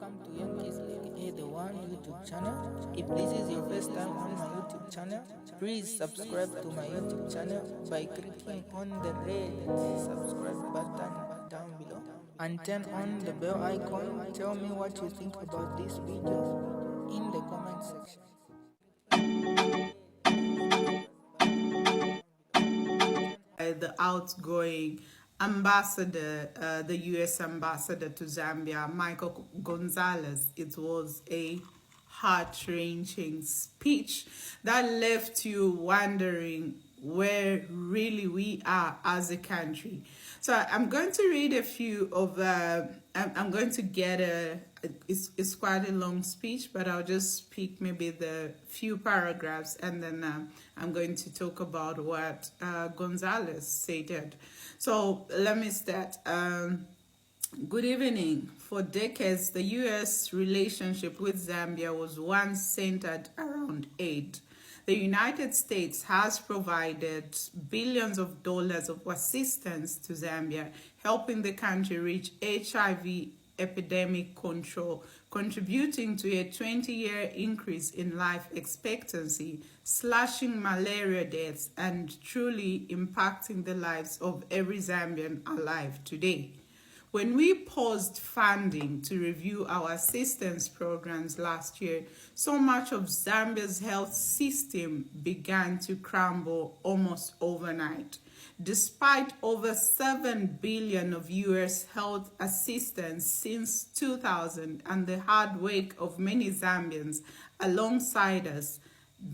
welcome to Young Kizzy, the one YouTube channel. If this is your first time on my YouTube channel, please subscribe to my YouTube channel by clicking on the red subscribe button down below and turn on the bell icon. Tell me what you think about this video in the comment section. The outgoing ambassador, the U.S. ambassador to Zambia, Michael Gonzalez. It was a heart-wrenching speech that left you wondering where really we are as a country. So I'm going to read a few of, I'm going to get it's quite a long speech, but I'll just pick maybe the few paragraphs and then I'm going to talk about what Gonzalez stated. So let me start. Good evening. For decades, the U.S. relationship with Zambia was once centered around aid. The United States has provided billions of dollars of assistance to Zambia, helping the country reach HIV epidemic control, contributing to a 20-year increase in life expectancy, slashing malaria deaths, and truly impacting the lives of every Zambian alive today. When we paused funding to review our assistance programs last year, so much of Zambia's health system began to crumble almost overnight. Despite over $7 billion of U.S. health assistance since 2000 and the hard work of many Zambians alongside us,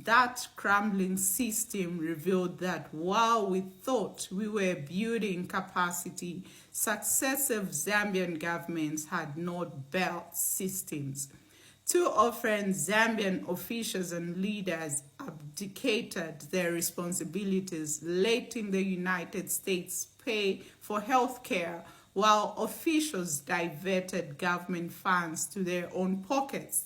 that crumbling system revealed that while we thought we were building capacity, successive Zambian governments had not built systems. Too often, Zambian officials and leaders abdicated their responsibilities, letting the United States pay for health care, while officials diverted government funds to their own pockets.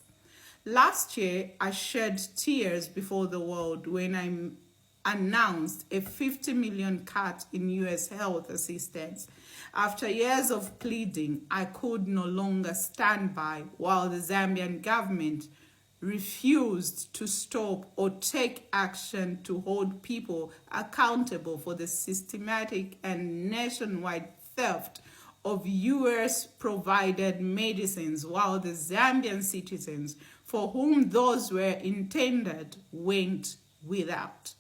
Last year, I shed tears before the world when I announced a $50 million cut in U.S. health assistance. After years of pleading, I could no longer stand by while the Zambian government refused to stop or take action to hold people accountable for the systematic and nationwide theft of U.S. provided medicines, while the Zambian citizens for whom those were intended went without.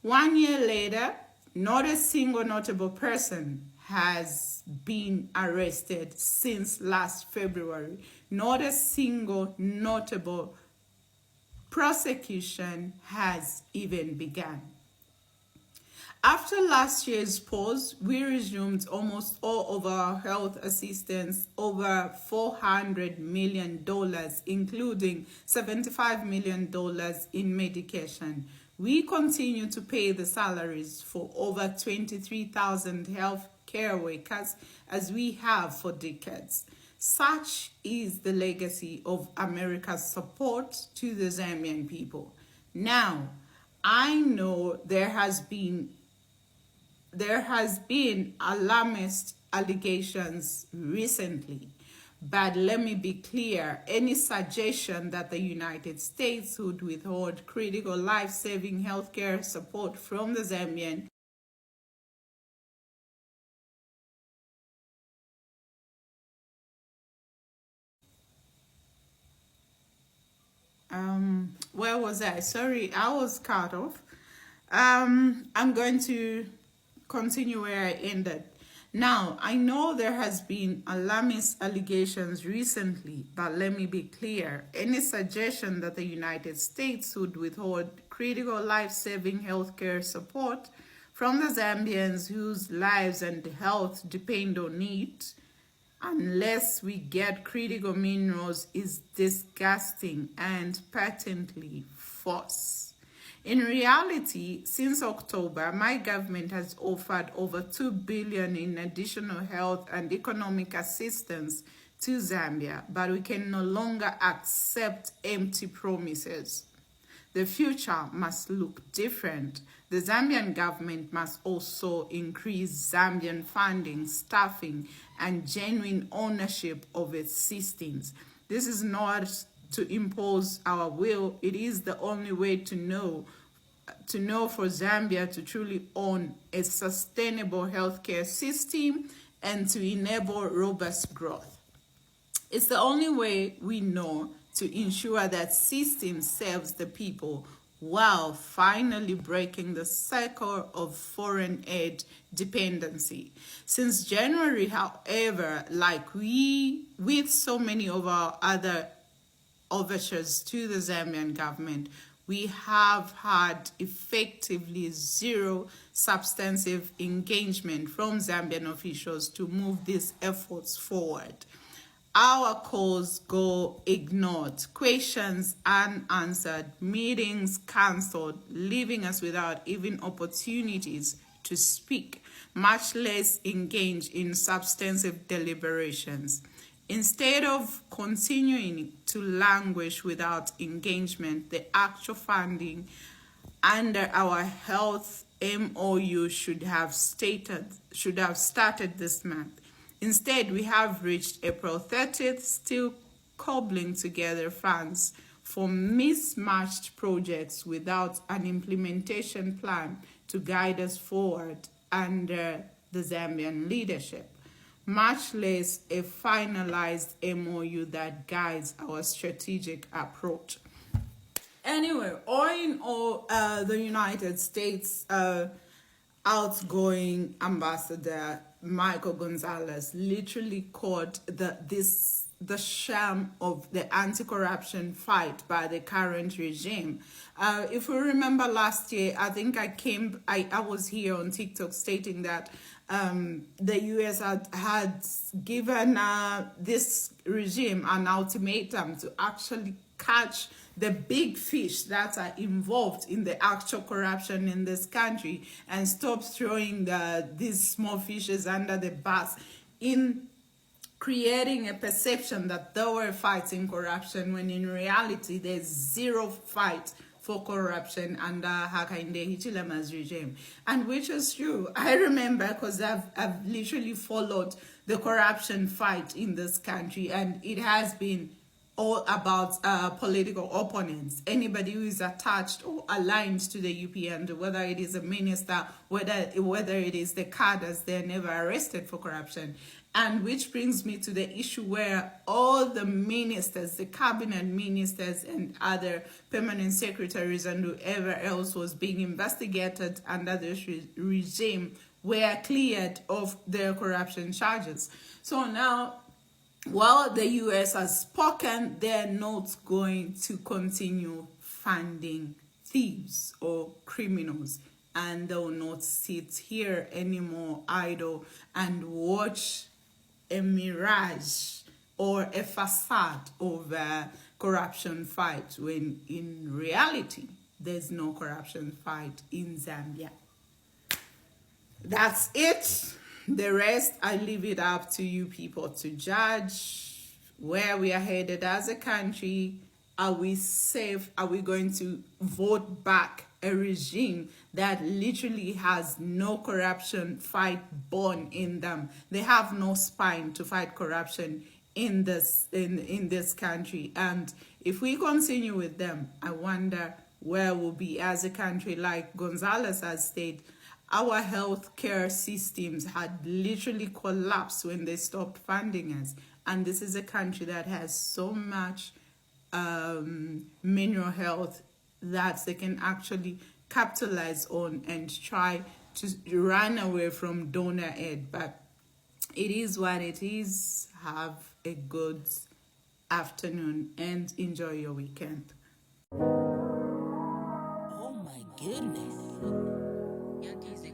1 year later, not a single notable person has been arrested since last February. Not a single notable prosecution has even begun. After last year's pause, we resumed almost all of our health assistance, over $400 million, including $75 million in medication. We continue to pay the salaries for over 23,000 health care workers, as we have for decades. Such is the legacy of America's support to the Zambian people. Now, I know there has been alarmist allegations recently, but let me be clear, any suggestion that the United States would withhold critical life-saving healthcare support from the Zambian where was I? Sorry, I was cut off. I'm going to continue where I ended. Now, I know there has been alarmist allegations recently, but let me be clear. Any suggestion that the United States would withhold critical life-saving healthcare support from the Zambians whose lives and health depend on it, unless we get critical minerals, is disgusting and patently false. In reality, since October, my government has offered over $2 billion in additional health and economic assistance to Zambia, but we can no longer accept empty promises. The future must look different. The Zambian government must also increase Zambian funding, staffing, and genuine ownership of its systems. This is not to impose our will. It is the only way to know for Zambia to truly own a sustainable healthcare system and to enable robust growth. It's the only way we know to ensure that system serves the people while finally breaking the cycle of foreign aid dependency. Since January, however, like with so many of our other overtures to the Zambian government, we have had effectively zero substantive engagement from Zambian officials to move these efforts forward. Our calls go ignored, questions unanswered, meetings cancelled, leaving us without even opportunities to speak, much less engage in substantive deliberations. Instead of continuing to languish without engagement, the actual funding under our health MOU should have started this month. Instead, we have reached April 30th, still cobbling together funds for mismatched projects without an implementation plan to guide us forward under the Zambian leadership, much less a finalized MOU that guides our strategic approach. Anyway, all in all, the United States outgoing ambassador Michael Gonzalez literally called the sham of the anti-corruption fight by the current regime. If we remember last year, I think I was here on TikTok stating that the US had given this regime an ultimatum to actually catch the big fish that are involved in the actual corruption in this country and stop throwing these small fishes under the bus in creating a perception that they were fighting corruption when in reality there's zero fight for corruption under Hakainde Hichilema's regime. And which is true. I remember because I've literally followed the corruption fight in this country, and it has been all about political opponents. Anybody who is attached or aligned to the UPN, whether it is a minister, whether it is the cadres, they're never arrested for corruption. And which brings me to the issue where all the ministers, the cabinet ministers and other permanent secretaries and whoever else was being investigated under this regime were cleared of their corruption charges. So now, while the US has spoken, they're not going to continue funding thieves or criminals, and they will not sit here anymore idle and watch a mirage or a facade of a corruption fight when in reality there's no corruption fight in Zambia. That's it. The rest, I leave it up to you people to judge where we are headed as a country. Are we safe? Are we going to vote back a regime that literally has no corruption fight born in them? They have no spine to fight corruption in this country. And if we continue with them, I wonder where we'll be as a country. Like Gonzalez has stated, our healthcare systems had literally collapsed when they stopped funding us. And this is a country that has so much mineral health that they can actually capitalize on and try to run away from donor aid. But it is what it is. Have a good afternoon and enjoy your weekend. Oh my goodness. Yeah, Kizzy,